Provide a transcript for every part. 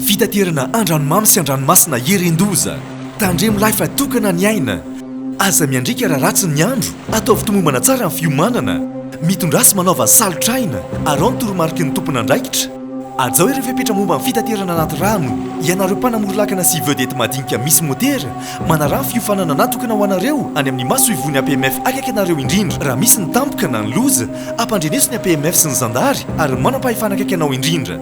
Fitaterana andranomamy sy andranomasina herendoza tandremo lahy fa tokana ny aina aza miandrika raha ratsy ny andro ataovy tomombana tsara ny fiomanana mitondrasy manaova salotraina arao ny toromarika ny tompona andraikitra azao ireo fepetra momba ny fitaterana anaty rano ianareo mpanamory-lakana sy vedety madinika misy motera manarah ny fiofanana natokana ho anareo any amin'ny maso ivony APMF akaiky anareo indrindra raha misy ny tampoka na ny loza ampandreneso ny APMF sy ny zandary ary manam-pahefana akaiky anao indrindra.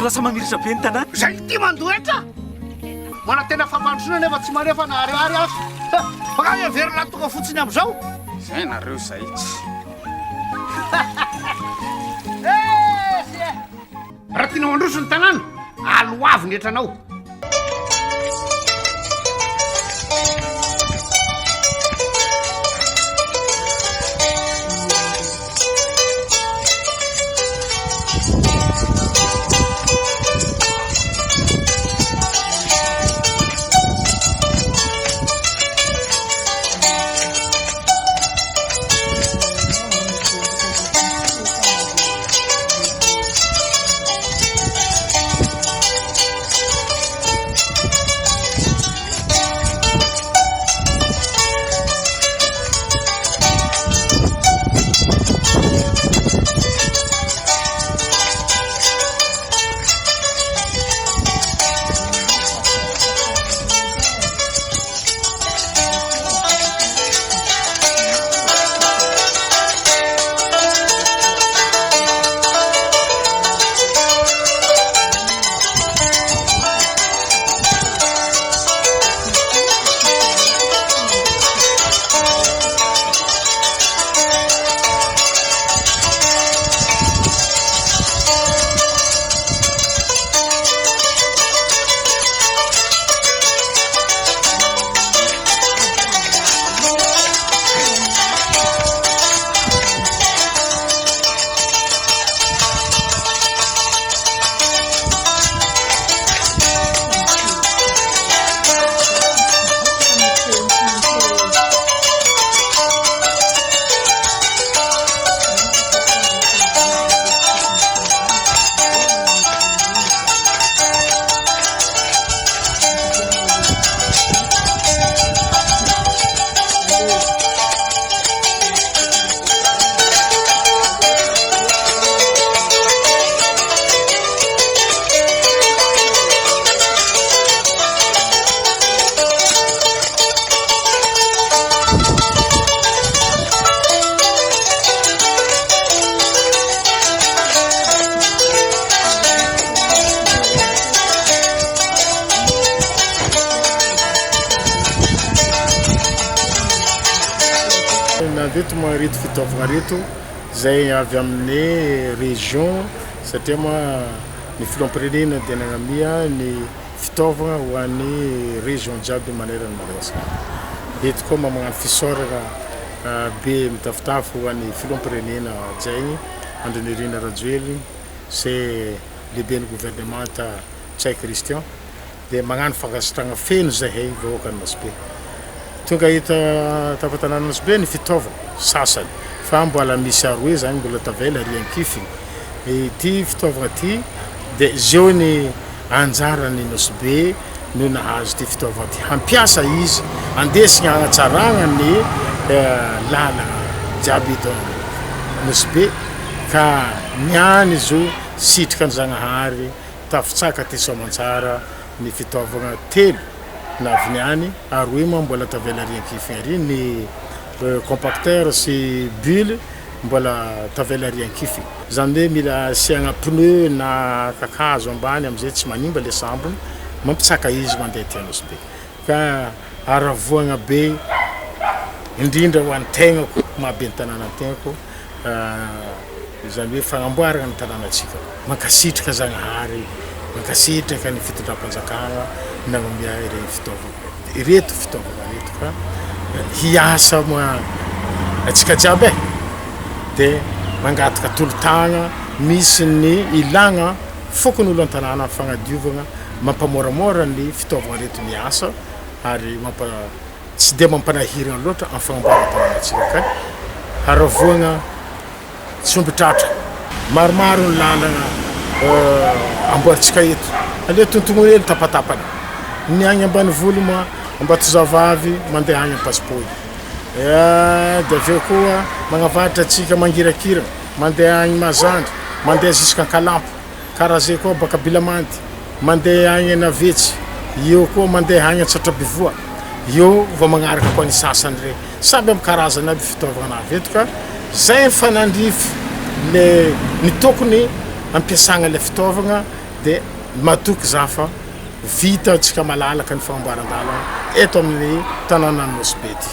Lasa mamiritra be ny tanàna zay ty mandoetra mana tena fampandrosoana nefa tsy manefa na ariary azo baka everina tonga fotsiny am'izao zay nareo zay tsy raha tianao androso ny tanàna aloavy ny etranao. Reto mareto fitaovana reto zay avy amin'ny région satria moa ny filoam-pirenena dia nagnamia ny fitaovana ho an'ny région jiaby maneran'ny Madagascar. Eto koa magnano fisorana be mitafitafy ho an'ny filoam-pirenena jaigny Andrenirina Rajoely c'est le bien gouvernement Tsay Christian dia magnano fankasitrana feno zay hay vahoakan'ny Nosy Be. Tonga hita tapatanana Nosy Be ny fitaovana sasany fa mbola misy aroe zany mbola tavela ary Ankifigny. Ity fitaovana ty dia zeo ny anjaran'ny Nosy Be no nahazo ty fitaovana ty hampiasa izy andesigna hanatsarana ny lalana jiaby eto Nosy Be ka niany zo sitrika ny Zagnahary tafitsaka ty soamantsara ny fitaovana telo na avy niany aroe moa mbola tavela ary Ankifigny ary ny compacteur sy bulle mbola tavela ary Ankifigny. Zany hoe mila asiagna pneu na kakazo ambany amizay tsy manimba le sambony mampitsaka izy mandeha ty Nosy Be. Ka aravoagna be indrindra ho an'ny tegnako mahabe ny tanànan-tegnako zany hoe fagnamboarana ny tanànatsika mankasitraka Zagnahary mankasitraka ny fitondram-panjakana nagnamia ireny fitaovana ireto fitaovana reto ka hiasa moa atsika jiaby e dia mangataka tolotagna misy ny ilagna fokony olo an-tanàna fagnadiovagna mampamoramora ny fitaovagna reto miasa ary tsy dia mampanahirana loatra amin'ny fagnamboaran-tanànatsika kay haravoagna tsombitratra maromaro ny lalana amboarintsika eto aleo tontonony hely tapatapany ny agny ambany volo moa ambatozavavy mandeha agny am-pasipoy dia aveo koa magnavatra atsika mangirakira mandeha agny mazandry mandeha jusqu'à Kalampo karaha zay koa baka Bilamandy mandeha agny Navetsy eo koa mandeha agny Antsatrabivoa eo vao magnaraka koa ny sasany regny samby amin'ny karazana aby fitaovana avy eto ka zay fanandrify le ny tokony ampiasagna le fitaovana dia matoky zafa vita atsika malalaka ny fagnamboaran-dalana eto amin'ny tanàna Nosy Be ty.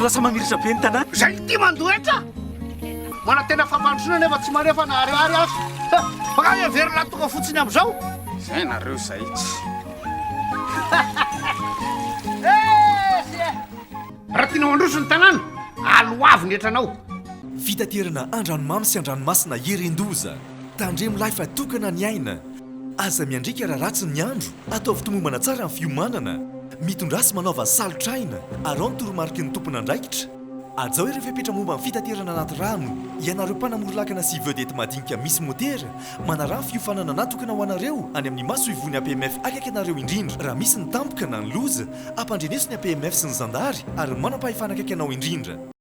Lasa mamiritra be ny tanàna zay ty mandoetra mana tena fampandrosoana nefa tsy manefa na ariary azy baka everina tonga fotsiny am'izao zay nareo zay tsy raha tiana mandroso ny tanàna aloavy ny etranao fitaterana andranomamy sy andranomasina herendoza tandremo lahy fa tokana ny aina aza miandrika raha ratsy ny andro ataovy tomombana tsara amin'ny fiomanana mitondrasy manaova salotraina arao ny toromarika ny tompona andraikitra azao ireo fepetra momba amin'ny fitaterana anaty rano ianareo mpanamorolakana sy vedety madinika misy motera manarano fiofanana natokana ho anareo any amin'ny maso ivony APMF akaiky anareo indrindra raha misy ny tampoka na ny loza ampandreneso ny APMF sy ny zandary ary manam-pahefana akaiky anao indrindra